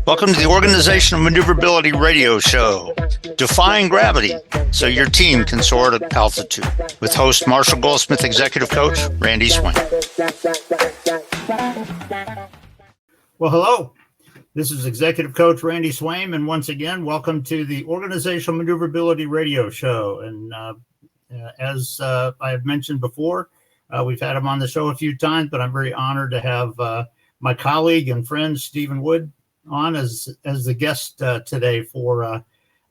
Welcome to the Organizational Maneuverability Radio Show, Defying Gravity so your team can soar at altitude, with host Marshall Goldsmith, Executive Coach Randy Swaim. Well, hello. This is Executive Coach Randy Swaim, and once again, welcome to the Organizational Maneuverability Radio Show. And as I have mentioned before, we've had him on the show a few times, but I'm very honored to have my colleague and friend Stephen Wood on as the guest today for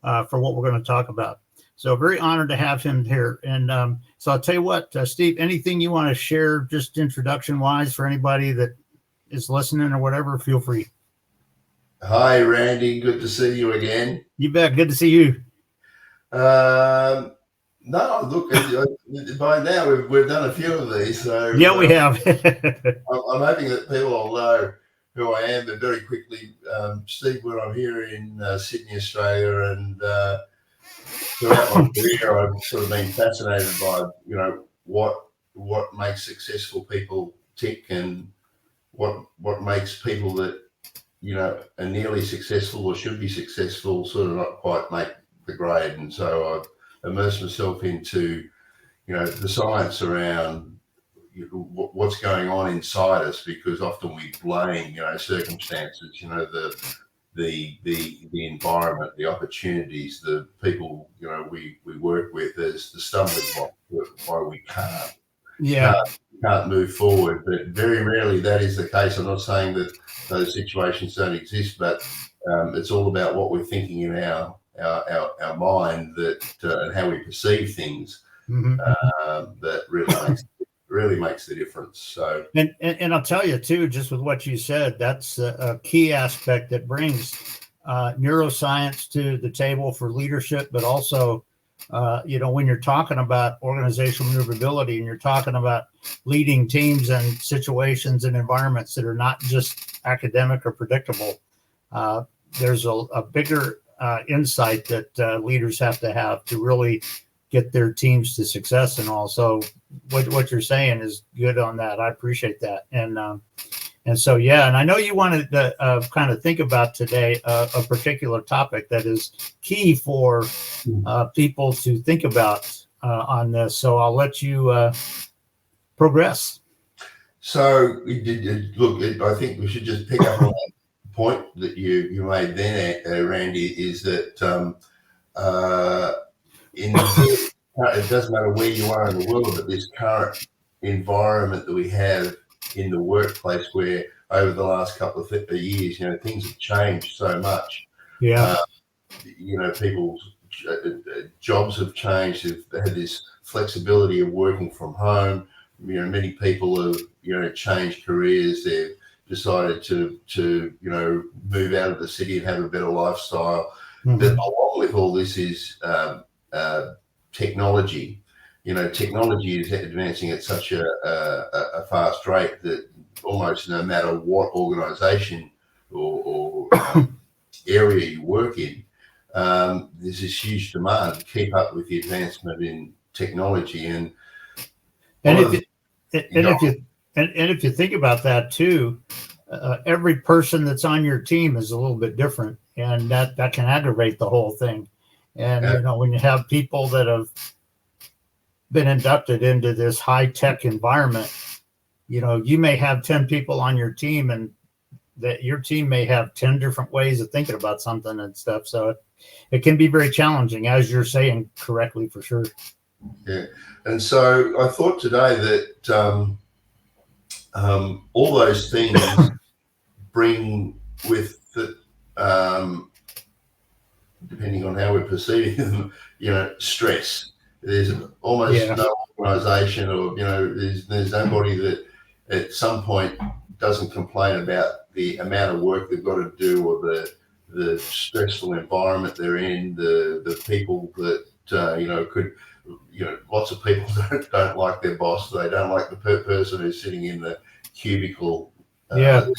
what we're going to talk about. So very honored to have him here. And so I'll tell you what, Steve, anything you want to share, just introduction wise, for anybody that is listening or whatever, feel free. Hi, Randy. Good to see you again. You bet. Good to see you. No, look, by now we've done a few of these. So yeah, we have. I'm hoping that people will know who I am, but very quickly, Steve Wood, I'm here in Sydney, Australia, and throughout my career, I've sort of been fascinated by, what makes successful people tick, and what makes people that are nearly successful or should be successful sort of not quite make the grade. And so I've immersed myself into, the science around what's going on inside us, because often we blame, circumstances, the environment, the opportunities, the people, we work with as the stumbling block why we can't move forward. But very rarely that is the case. I'm not saying that those situations don't exist, but it's all about what we're thinking in our mind, and how we perceive things, that really makes the difference. So and I'll tell you too, just with what you said, that's a key aspect that brings neuroscience to the table for leadership, but also when you're talking about organizational maneuverability and you're talking about leading teams and situations and environments that are not just academic or predictable, there's a bigger insight that leaders have to really get their teams to success. And also what you're saying is good on that. I appreciate that. And so, yeah, and I know you wanted to kind of think about today a particular topic that is key for people to think about on this. So I'll let you progress. So, look, I think we should just pick up on that point that you made then, Randy, is that it doesn't matter where you are in the world, but this current environment that we have in the workplace, where over the last couple of years, things have changed so much. Yeah. People's jobs have changed. They've had this flexibility of working from home. Many people have, changed careers. They've decided to move out of the city and have a better lifestyle. But along with all this is technology. Technology is advancing at such a fast rate that almost no matter what organization or area you work in, there's this huge demand to keep up with the advancement in technology. And if you think about that too, every person that's on your team is a little bit different, and that can aggravate the whole thing. And when you have people that have been inducted into this high-tech environment, you may have 10 people on your team, and that your team may have 10 different ways of thinking about something and stuff. So it can be very challenging, as you're saying correctly, for sure. Yeah. And so I thought today that all those things bring with the, depending on how we're perceiving them, stress. There's almost no organization, or there's nobody that at some point doesn't complain about the amount of work they've got to do, or the stressful environment they're in, the people that could, lots of people don't like their boss. They don't like the person who's sitting in the cubicle. And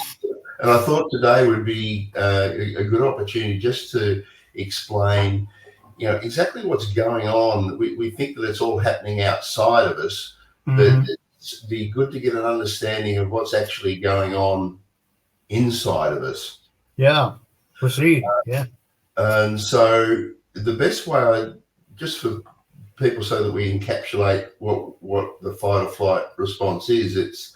I thought today would be a good opportunity just to explain exactly what's going on. We think that it's all happening outside of us, but it'd be good to get an understanding of what's actually going on inside of us. Yeah. Proceed. Yeah. And so the best way, just for people so that we encapsulate what the fight or flight response is, it's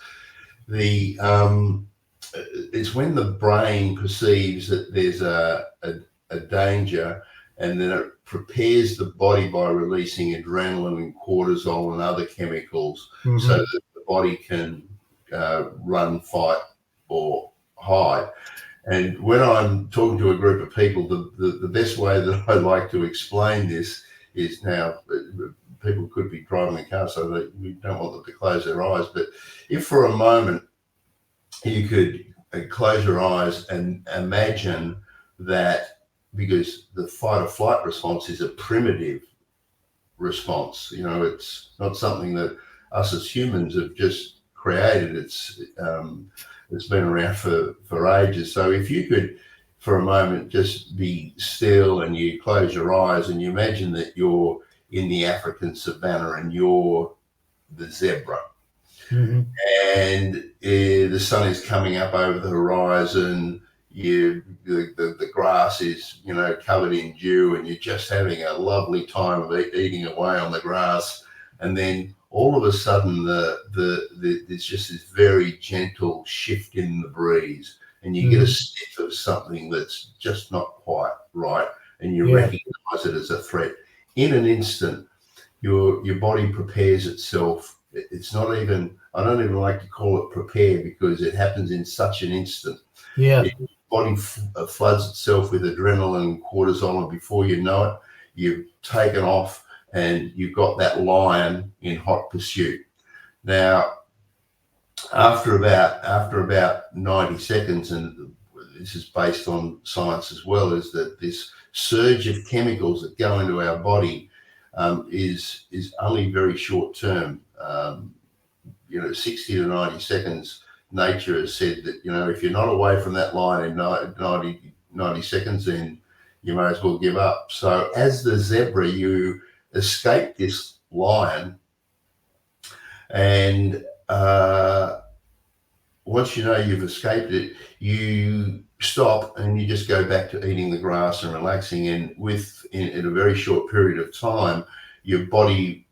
when the brain perceives that there's a danger, and then it prepares the body by releasing adrenaline and cortisol and other chemicals, so that the body can run, fight, or hide. And when I'm talking to a group of people, the best way that I like to explain this is, now people could be driving a car, so that we don't want them to close their eyes. But if for a moment you could close your eyes and imagine that, because the fight or flight response is a primitive response, it's not something that us as humans have just created. It's been around for ages. So if you could, for a moment, just be still and you close your eyes and you imagine that you're in the African savannah and you're the zebra. And the sun is coming up over the horizon. The grass is covered in dew, and you're just having a lovely time of eating away on the grass. And then all of a sudden, there's just this very gentle shift in the breeze, and you get a sniff of something that's just not quite right, and you recognize it as a threat. In an instant, your body prepares itself. It's not even, I don't even like to call it prepare, because it happens in such an instant. Yeah. Your body floods itself with adrenaline and cortisol, and before you know it, you've taken off and you've got that lion in hot pursuit. Now, after about 90 seconds, and this is based on science as well, is that this surge of chemicals that go into our body is only very short term. 60 to 90 seconds, nature has said that, if you're not away from that line in 90 seconds, then you may as well give up. So as the zebra, you escape this lion, and once you know you've escaped it, you stop and you just go back to eating the grass and relaxing. And in a very short period of time, your body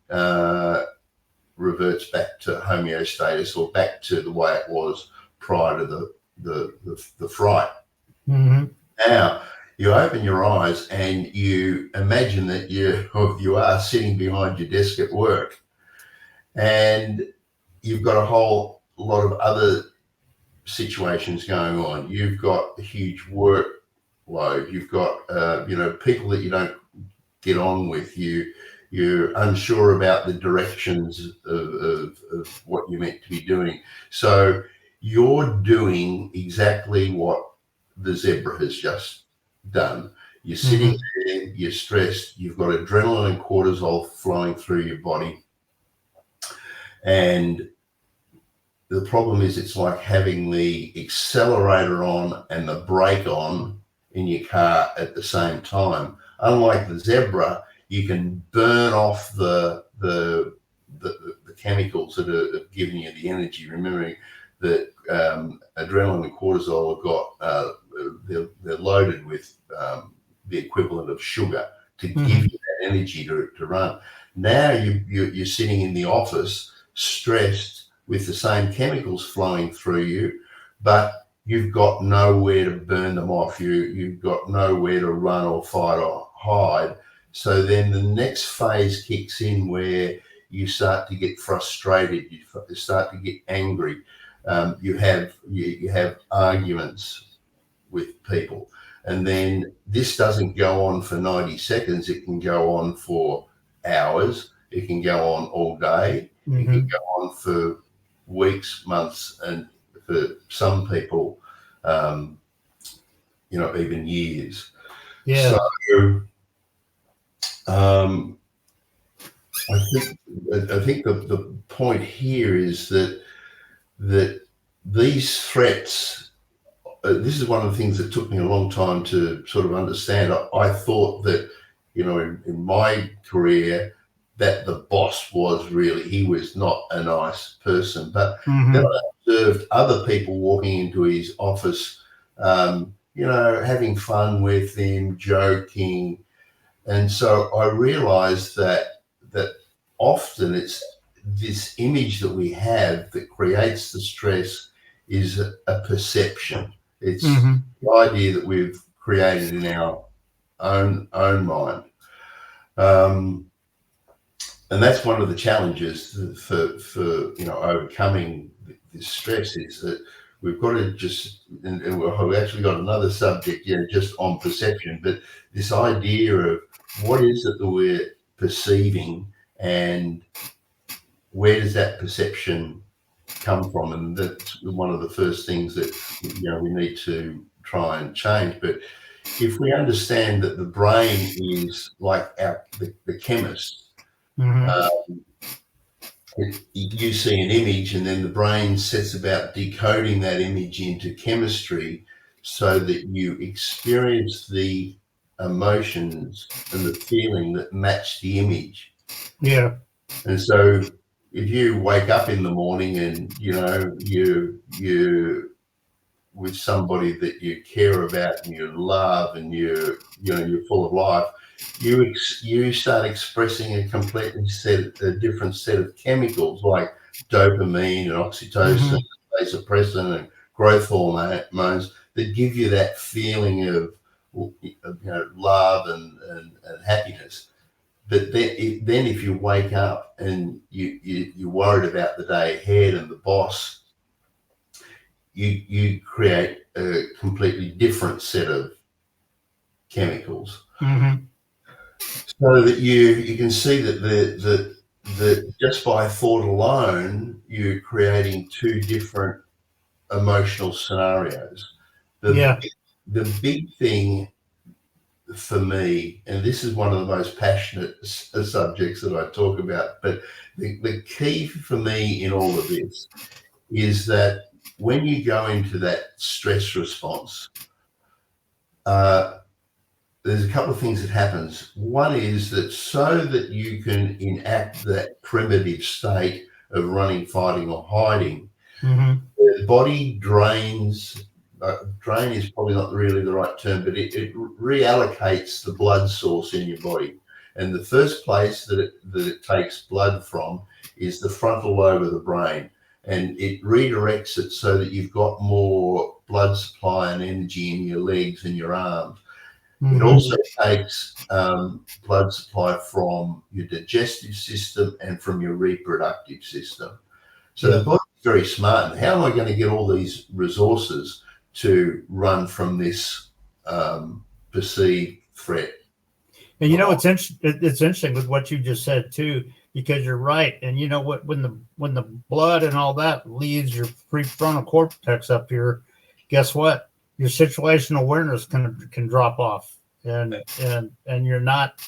reverts back to homeostasis, or back to the way it was prior to the fright. Now, you open your eyes and you imagine that you are sitting behind your desk at work, and you've got a whole lot of other situations going on. You've got a huge workload. You've got people that you don't get on with. You're unsure about the directions of what you're meant to be doing. So you're doing exactly what the zebra has just done. You're sitting there, you're stressed, you've got adrenaline and cortisol flowing through your body. And the problem is, it's like having the accelerator on and the brake on in your car at the same time. Unlike the zebra, you can burn off the chemicals that are giving you the energy. Remembering that adrenaline and cortisol have got they're loaded with the equivalent of sugar to give you that energy to run. Now you're sitting in the office, stressed, with the same chemicals flowing through you, but you've got nowhere to burn them off. You've got nowhere to run or fight or hide. So then the next phase kicks in, where you start to get frustrated, you start to get angry. You have arguments with people, and then this doesn't go on for 90 seconds. It can go on for hours. It can go on all day. It can go on for weeks, months, and for some people, even years. Yeah. So I think the point here is that these threats. This is one of the things that took me a long time to sort of understand. I thought that, in my career, that the boss he was not a nice person. But Mm-hmm. then I observed other people walking into his office, having fun with him, joking. And so I realized that often it's this image that we have that creates the stress is a perception. It's the idea that we've created in our own mind. And that's one of the challenges for overcoming this stress, is that we've got to and we've actually got another subject, just on perception, but this idea of what is it that we're perceiving and where does that perception come from? And that's one of the first things that we need to try and change. But if we understand that the brain is like the chemist, you see an image and then the brain sets about decoding that image into chemistry so that you experience the emotions and the feeling that match the image. Yeah. And so if you wake up in the morning and you're with somebody that you care about and you love and you're full of life, you start expressing a different set of chemicals like dopamine and oxytocin, vasopressin and growth hormones that give you that feeling of love and happiness. But then if you wake up and you're worried about the day ahead and the boss, you create a completely different set of chemicals. So that you can see that just by thought alone, you're creating two different emotional scenarios. The big thing for me, and this is one of the most passionate subjects that I talk about, but the key for me in all of this is that when you go into that stress response, there's a couple of things that happens. One is that so that you can enact that primitive state of running, fighting, or hiding, the body drains. Drain is probably not really the right term, but it reallocates the blood source in your body. And the first place that it takes blood from is the frontal lobe of the brain. And it redirects it so that you've got more blood supply and energy in your legs and your arms. It also takes blood supply from your digestive system and from your reproductive system. So the body's very smart. And how am I going to get all these resources to run from this perceived threat? And it's interesting with what you just said too, because you're right. And you know what, when the blood and all that leaves your prefrontal cortex up here, guess what? Your situational awareness can drop off, and you're not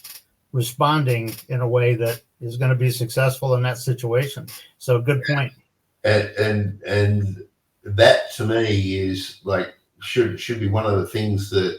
responding in a way that is going to be successful in that situation. So good point. And that to me is like should be one of the things that,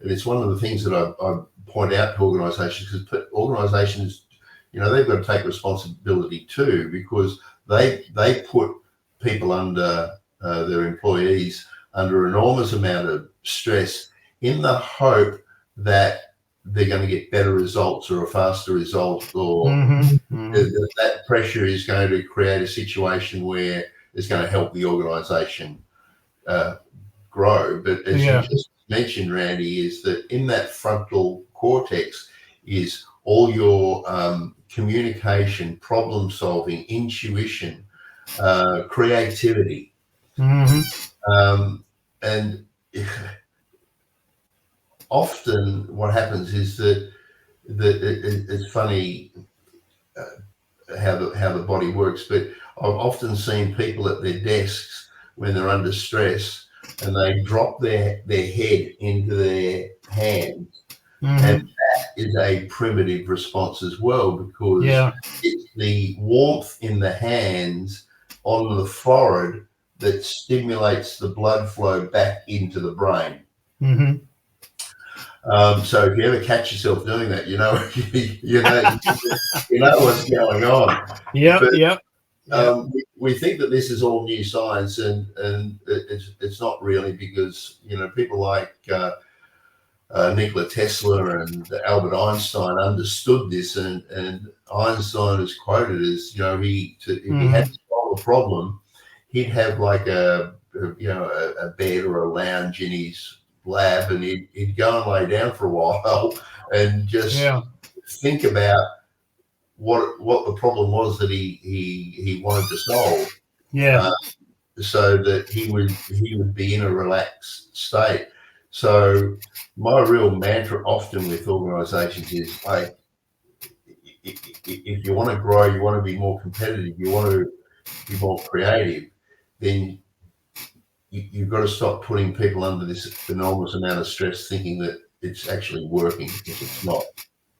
and it's one of the things that I point out to organisations, because organisations, they've got to take responsibility too, because they put people under their employees under enormous amount of stress in the hope that they're going to get better results or a faster result, or that pressure is going to create a situation where it's going to help the organisation grow. But as you just mentioned, Randy, is that in that frontal cortex is all your communication, problem solving, intuition, creativity. And often what happens is that it's funny how the body works, but I've often seen people at their desks when they're under stress and they drop their head into their hands. And that is a primitive response as well, because it's the warmth in the hands on the forehead that stimulates the blood flow back into the brain. So if you ever catch yourself doing that, you know, you know what's going on. Yep. We think that this is all new science, and it's not really, because people like Nikola Tesla and Albert Einstein understood this, and Einstein is quoted as, if he had to solve a problem, he'd have like a bed or a lounge in his lab, and he'd go and lay down for a while and just think about what the problem was that he wanted to solve. So that he would be in a relaxed state. So my real mantra often with organizations is, like, if you want to grow, you want to be more competitive, you want to be more creative, then you've got to stop putting people under this enormous amount of stress, thinking that it's actually working, because it's not.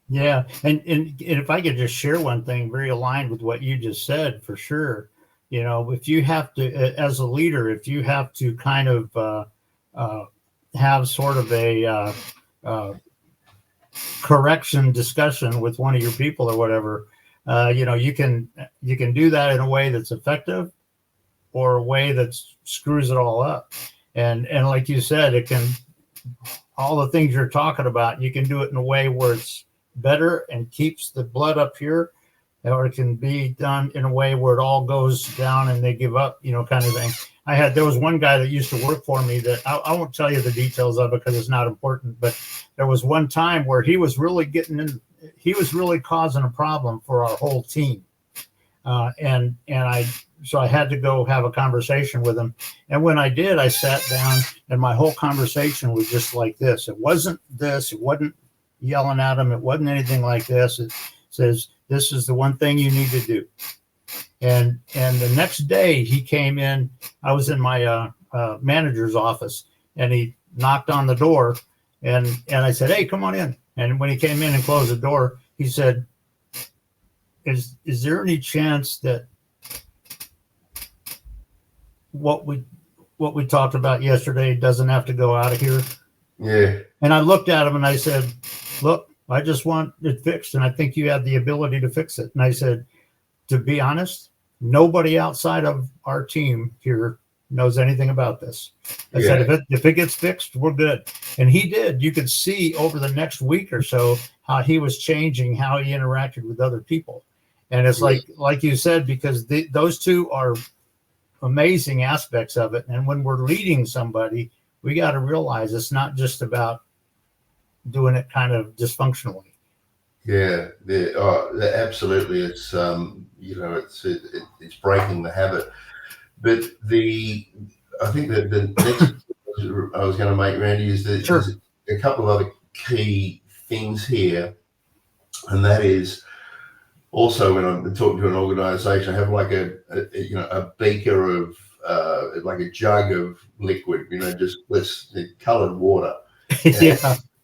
Yeah. And if I could just share one thing very aligned with what you just said, for sure, if you have to, as a leader, if you have to kind of have sort of a correction discussion with one of your people or whatever, you can do that in a way that's effective, or a way that screws it all up. And like you said, it can, all the things you're talking about, you can do it in a way where it's better and keeps the blood up here, or it can be done in a way where it all goes down and they give up, kind of thing. There was one guy that used to work for me that I won't tell you the details of it because it's not important, but there was one time where he was really causing a problem for our whole team. So I had to go have a conversation with him. And when I did, I sat down, and my whole conversation was just like this. It wasn't this, it wasn't yelling at him, it wasn't anything like this. It says, this is the one thing you need to do. And the next day he came in, I was in my manager's office, and he knocked on the door, and I said, hey, come on in. And when he came in and closed the door, he said, is there any chance that what we talked about yesterday doesn't have to go out of here? Yeah. And I looked at him and I said, look, I just want it fixed, and I think you have the ability to fix it. And I said, to be honest, nobody outside of our team here knows anything about this. I said, if it gets fixed, we're good. And he did. You could see over the next week or so how he was changing, how he interacted with other people. And it's like you said, because those two are amazing aspects of it. And when we're leading somebody, we got to realize it's not just about doing it kind of dysfunctionally. Yeah, absolutely. It's it's breaking the habit. But I think that the next I was going to make, Randy, is that there's a couple of other key things here, and that is also when I'm talking to an organization, I have like a beaker of like a jug of liquid, just colored water.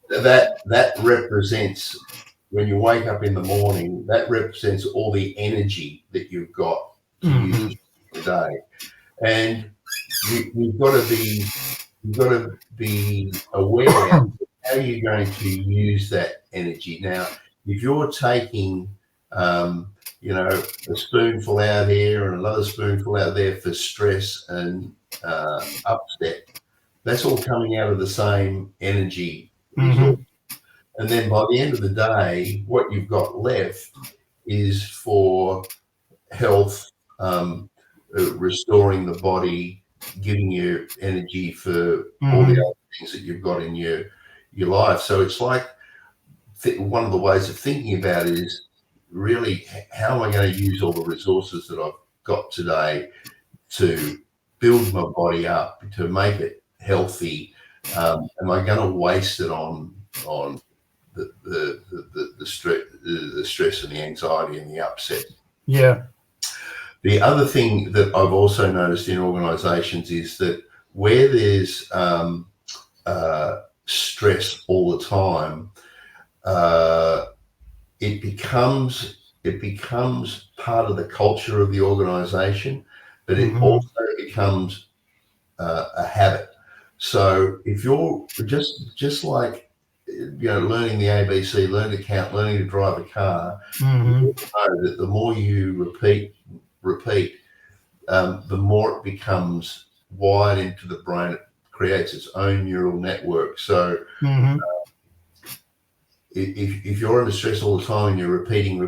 That represents, when you wake up in the morning, that represents all the energy that you've got to use today. And you've got to be aware of how you're going to use that energy. Now, if you're taking a spoonful out here and another spoonful out there for stress and upset, that's all coming out of the same energy resource. And then by the end of the day, what you've got left is for health, restoring the body, giving you energy for all the other things that you've got in your life. So it's like one of the ways of thinking about it is really, how am I going to use all the resources that I've got today to build my body up, to make it healthy? Am I going to waste it on the stress and the anxiety and the upset? Yeah. The other thing that I've also noticed in organizations is that where there's stress all the time, it becomes part of the culture of the organization, but it also becomes a habit. So if you're just like learning the ABC, learning to count, learning to drive a car, Mm-hmm. you know that the more you repeat, the more it becomes wired into the brain. It creates its own neural network. So Mm-hmm. if you're under stress all the time and you're repeating,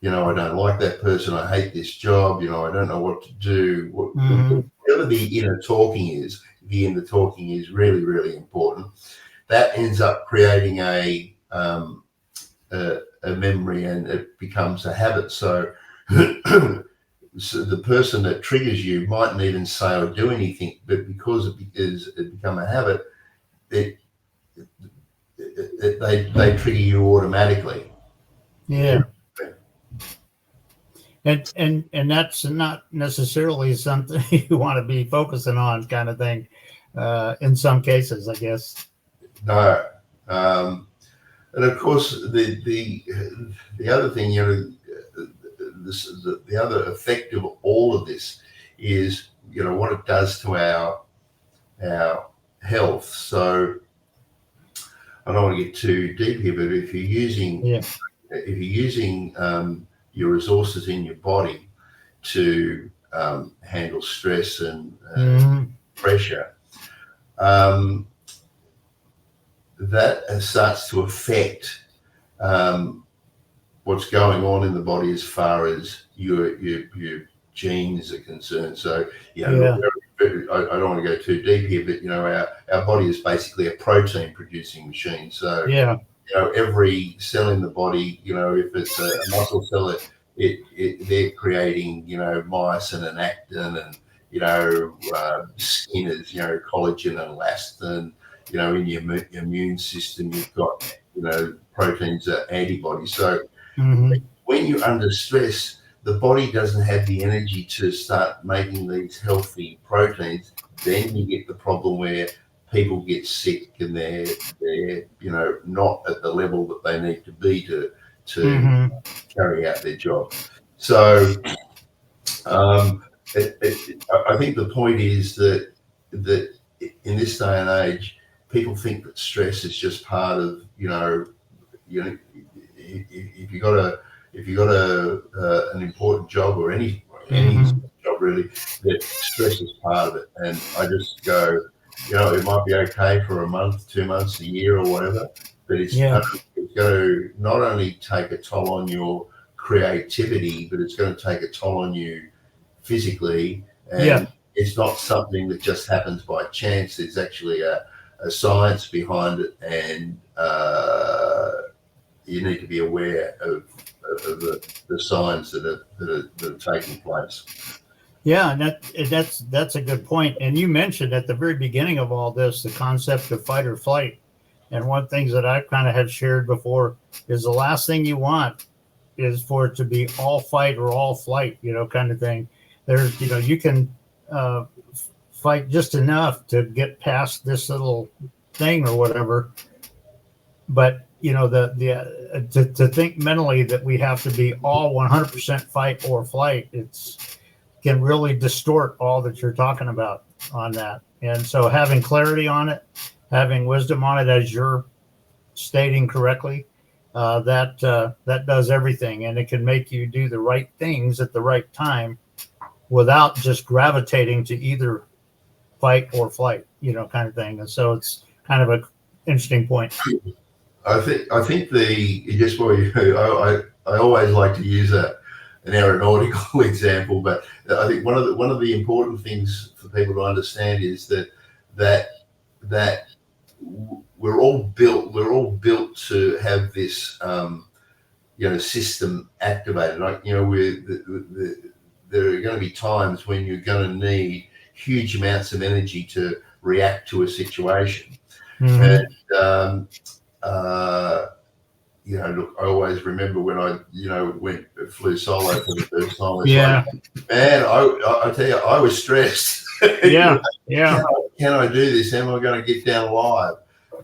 I don't like that person, I hate this job, I don't know what to do. Whatever the inner talking is, the inner talking is really, really important. That ends up creating a memory, and it becomes a habit. So, so the person that triggers you mightn't even say or do anything, but because it become a habit, they trigger you automatically. Yeah. And that's not necessarily something you want to be focusing on, kind of thing, in some cases, I guess. No. And of course, the other thing, the other effect of all of this is, what it does to our health. So I don't want to get too deep here, but if you're using your resources in your body to handle stress and pressure, that starts to affect what's going on in the body as far as your genes are concerned. So, I don't want to go too deep here, but our body is basically a protein producing machine. So every cell in the body, if it's a muscle cell, they're creating myosin and actin, and skin is collagen and elastin. In your immune system, you've got proteins are antibodies. So when you're under stress, the body doesn't have the energy to start making these healthy proteins. Then you get the problem where people get sick and they're not at the level that they need to be to carry out their job. So I think the point is that in this day and age, people think that stress is just part of if you got an important job, or any job really, that stress is part of it. And I just go, it might be okay for a month, 2 months, a year, or whatever, but it's going to not only take a toll on your creativity, but it's going to take a toll on you physically. And it's not something that just happens by chance. There's actually a science behind it, and you need to be aware of the signs that are taking place. Yeah, and that's a good point. And you mentioned at the very beginning of all this the concept of fight or flight. And one thing that I kind of have shared before is the last thing you want is for it to be all fight or all flight, kind of thing. There's, you can fight just enough to get past this little thing or whatever, but to think mentally that we have to be all 100% fight or flight, can really distort all that you're talking about on that. And so having clarity on it, having wisdom on it, as you're stating correctly, that does everything, and it can make you do the right things at the right time without just gravitating to either fight or flight, kind of thing. And so it's kind of an interesting point. I think I always like to use an aeronautical example, but I think one of the important things for people to understand is that we're all built to have this system activated. Like there are going to be times when you're going to need huge amounts of energy to react to a situation. And look, I always remember when I flew solo for the first time. Like, man, I tell you, I was stressed. Can I do this? How am I going to get down alive?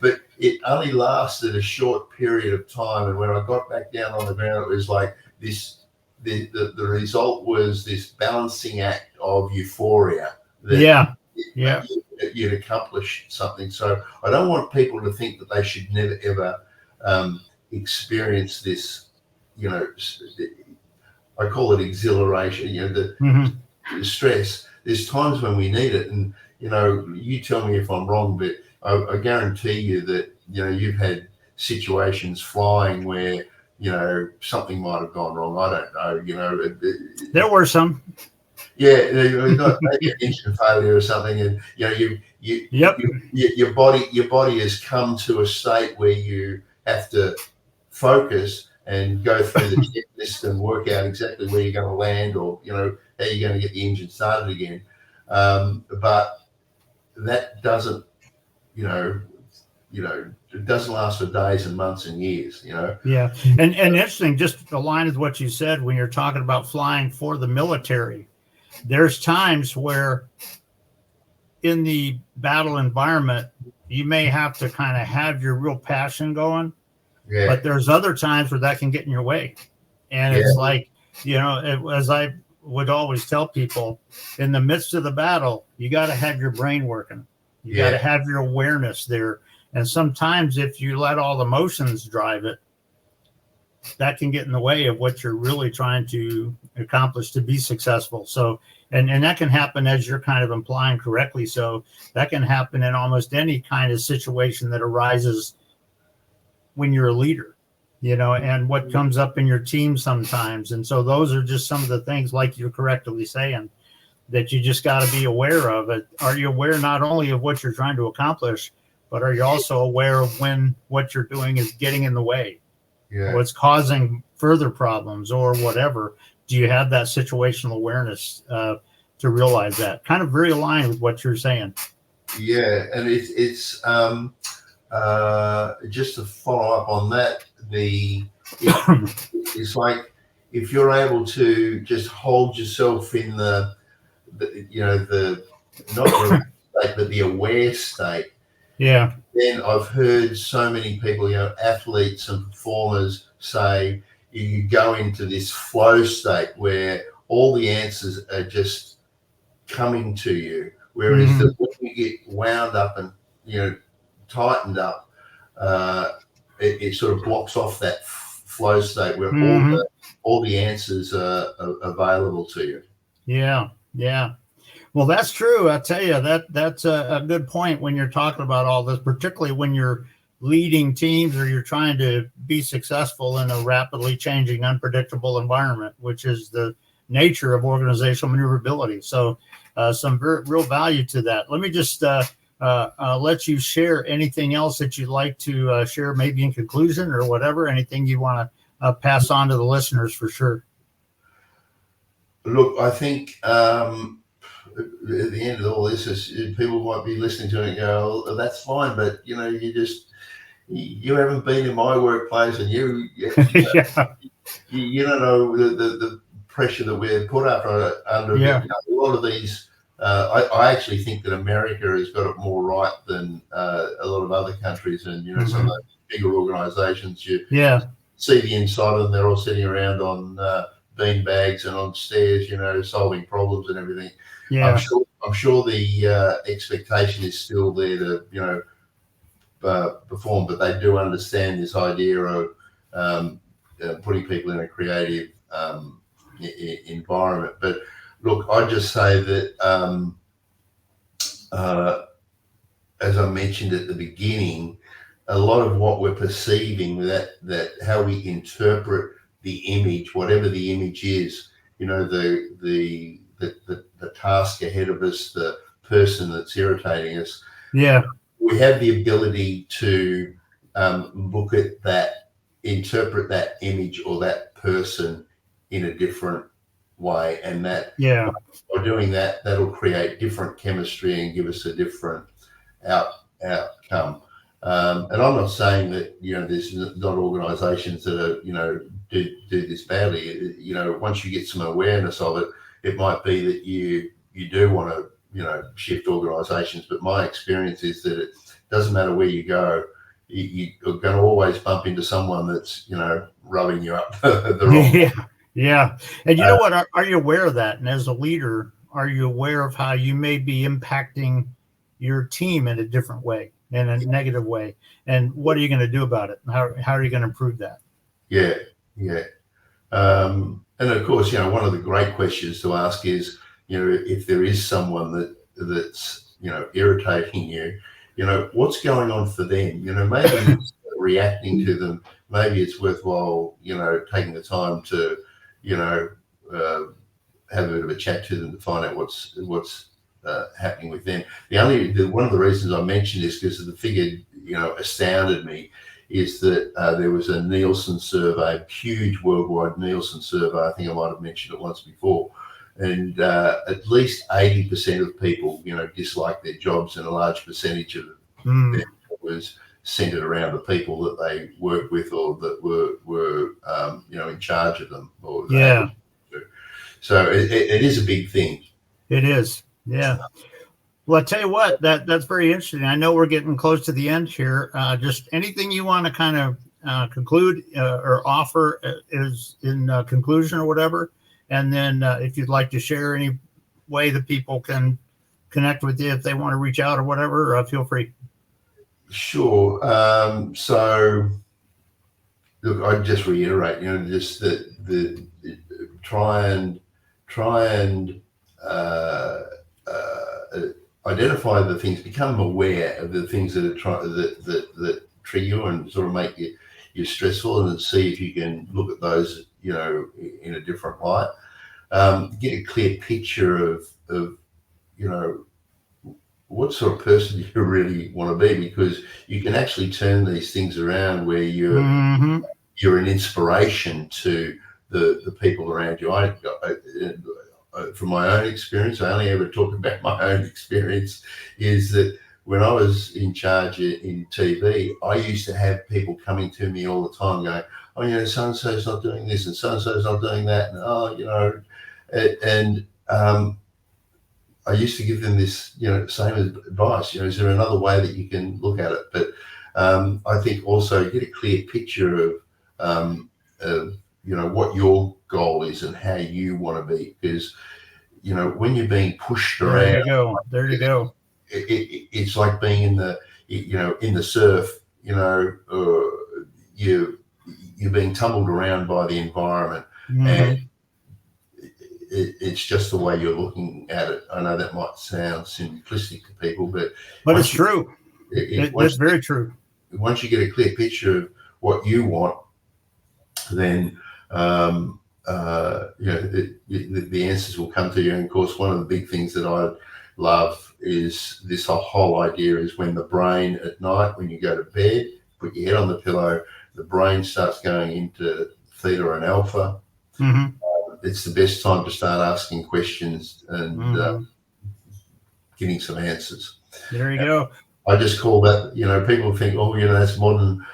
But it only lasted a short period of time, and when I got back down on the ground, it was like this. The result was this balancing act of euphoria. Yeah. you'd accomplish something. So I don't want people to think that they should never ever experience this. You know, I call it exhilaration. You know, the stress. There's times when we need it, and you know, you tell me if I'm wrong, but I guarantee you that you've had situations flying where something might have gone wrong. I don't know. There were some. Yeah, maybe an engine failure or something, and your body has come to a state where you have to focus and go through the checklist and work out exactly where you're going to land, or how you're going to get the engine started again. But that doesn't, it doesn't last for days and months and years. Yeah, and interesting, just aligned with what you said when you're talking about flying for the military. There's times where in the battle environment, you may have to kind of have your real passion going, but there's other times where that can get in your way. And it's like, as I would always tell people, in the midst of the battle, you got to have your brain working. You got to have your awareness there. And sometimes if you let all the emotions drive it, that can get in the way of what you're really trying to accomplish to be successful. So, and that can happen, as you're kind of implying correctly. So that can happen in almost any kind of situation that arises when you're a leader, and what comes up in your team sometimes. And so those are just some of the things, like you're correctly saying, that you just got to be aware of it. Are you aware not only of what you're trying to accomplish, but are you also aware of when what you're doing is getting in the way? What's causing further problems or whatever? Do you have that situational awareness to realize that? Kind of very aligned with what you're saying. Yeah, and it's just to follow up on that, it's like if you're able to just hold yourself in the not the state, but the aware state. Yeah. Then I've heard so many people, athletes and performers say you go into this flow state where all the answers are just coming to you. Whereas when you get wound up and, tightened up, it sort of blocks off that flow state where all the answers are available to you. Yeah. Yeah. Well, that's true. I tell you, that's a good point when you're talking about all this, particularly when you're leading teams or you're trying to be successful in a rapidly changing, unpredictable environment, which is the nature of organizational maneuverability. So some real value to that. Let me just let you share anything else that you'd like to share, maybe in conclusion or whatever, anything you want to pass on to the listeners for sure. Look, I think at the end of all this is people might be listening to it and go, oh, that's fine, but you haven't been in my workplace, and you don't know the pressure that we're put under. A lot of these, I actually think that America has got it more right than a lot of other countries, and some of the bigger organisations. You see the inside of them; they're all sitting around on bean bags and on stairs, solving problems and everything. Yeah. I'm sure the expectation is still there to, perform, but they do understand this idea of putting people in a creative environment. But look, I just say that, as I mentioned at the beginning, a lot of what we're perceiving, that how we interpret the image, whatever the image is, the task ahead of us, the person that's irritating us. Yeah. We have the ability to look at that, interpret that image or that person in a different way. And that by doing that, that'll create different chemistry and give us a different outcome. And I'm not saying that, there's not organisations that are, do this badly. Once you get some awareness of it, it might be that you do want to, shift organisations. But my experience is that it doesn't matter where you go, you're going to always bump into someone that's, rubbing you up the wrong way. Yeah. And you know what? Are you aware of that? And as a leader, are you aware of how you may be impacting your team in a different way, in a negative way? And what are you going to do about it? How are you going to improve that? Yeah. And of course, one of the great questions to ask is, if there is someone that's, irritating you, what's going on for them? Maybe instead of reacting to them, maybe it's worthwhile, taking the time to, have a bit of a chat to them to find out what's happening with them. One of the reasons I mentioned this, because the figure, astounded me, is that there was a Nielsen survey, huge worldwide Nielsen survey. I think I might have mentioned it once before. And at least 80% of people, dislike their jobs, and a large percentage of them was centered around the people that they work with, or that were in charge of them. So it is a big thing. It is. Yeah. Well, I tell you what, that's very interesting. I know we're getting close to the end here. Just anything you want to kind of conclude or offer is in conclusion or whatever. And then if you'd like to share any way that people can connect with you if they want to reach out or whatever, feel free. Sure. So, look, I'd just reiterate, just the try and identify the things, become aware of the things that that trigger you and sort of make you stressful, and then see if you can look at those, in a different light. Get a clear picture of what sort of person you really want to be, because you can actually turn these things around where you're an inspiration to the people around you. From my own experience, I only ever talk about my own experience, is that when I was in charge in TV, I used to have people coming to me all the time going, oh, so-and-so's not doing this and so-and-so's not doing that. And, I used to give them this, same advice, is there another way that you can look at it? But I think also get a clear picture of what your goal is and how you want to be, because when you're being pushed around, there you go. It's like being in the surf. You're being tumbled around by the environment, and it's just the way you're looking at it. I know that might sound simplistic to people, but it's true. It's very true. Once you get a clear picture of what you want, then the answers will come to you. And of course, one of the big things that I love is this whole idea is when the brain at night, when you go to bed, put your head on the pillow, the brain starts going into theta and alpha. It's the best time to start asking questions and getting some answers. There you go. I just call that, people think, that's modern,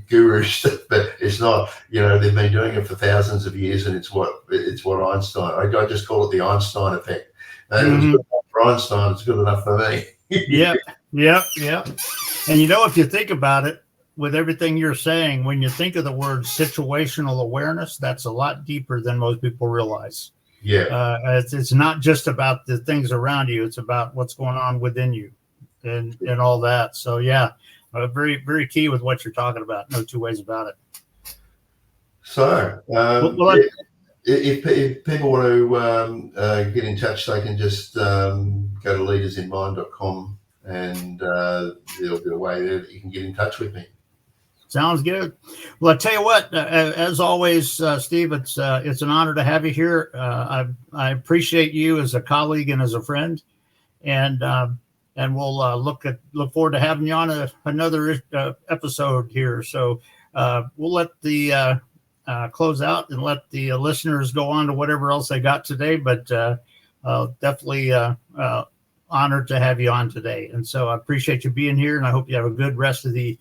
guru stuff, but it's not. They've been doing it for thousands of years, and it's what Einstein. I just call it the Einstein effect. It was good enough for Einstein. It's good enough for me. Yeah. And if you think about it, with everything you're saying, when you think of the word situational awareness, that's a lot deeper than most people realize. Yeah. It's not just about the things around you. It's about what's going on within you and all that. So, very, very key with what you're talking about. No two ways about it. So, if people want to get in touch, they can just go to leadersinmind.com, and there'll be a way there that you can get in touch with me. Sounds good. Well, I tell you what, as always, Steve, it's an honor to have you here. I appreciate you as a colleague and as a friend, and we'll look forward to having you on another episode here. So we'll let the close out and let the listeners go on to whatever else they got today. But definitely honored to have you on today, and so I appreciate you being here, and I hope you have a good rest of the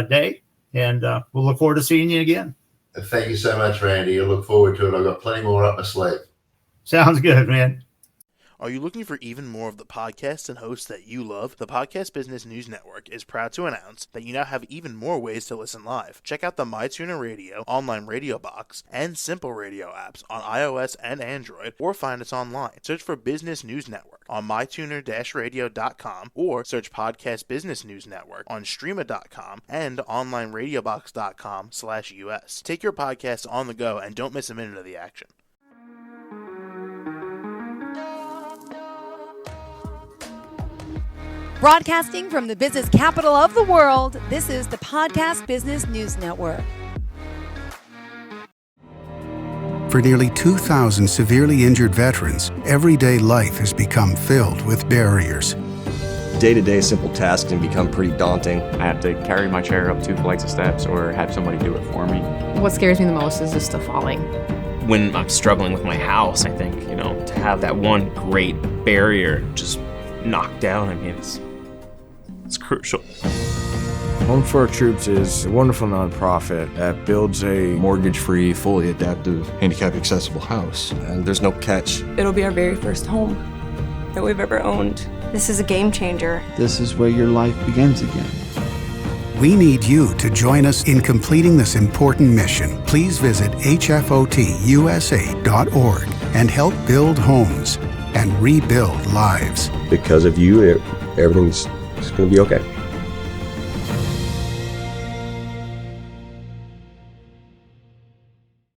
day. And we'll look forward to seeing you again. Thank you so much, Randy. I look forward to it. I've got plenty more up my sleeve. Sounds good, man. Are you looking for even more of the podcasts and hosts that you love? The Podcast Business News Network is proud to announce that you now have even more ways to listen live. Check out the MyTuner Radio, online radio box, and Simple Radio apps on iOS and Android, or find us online. Search for Business News Network on mytuner-radio.com, or search Podcast Business News Network on streama.com and onlineradiobox.com/US. Take your podcast on the go and don't miss a minute of the action. Broadcasting from the business capital of the world, this is the Podcast Business News Network. For nearly 2,000 severely injured veterans, everyday life has become filled with barriers. Day-to-day simple tasks can become pretty daunting. I have to carry my chair up 2 flights of steps or have somebody do it for me. What scares me the most is just the falling. When I'm struggling with my house, I think, to have that one great barrier just knocked down, it's crucial. Home for Our Troops is a wonderful nonprofit that builds a mortgage-free, fully adaptive, handicap-accessible house. And there's no catch. It'll be our very first home that we've ever owned. This is a game changer. This is where your life begins again. We need you to join us in completing this important mission. Please visit hfotusa.org and help build homes and rebuild lives. Because of you, everything's going to be okay.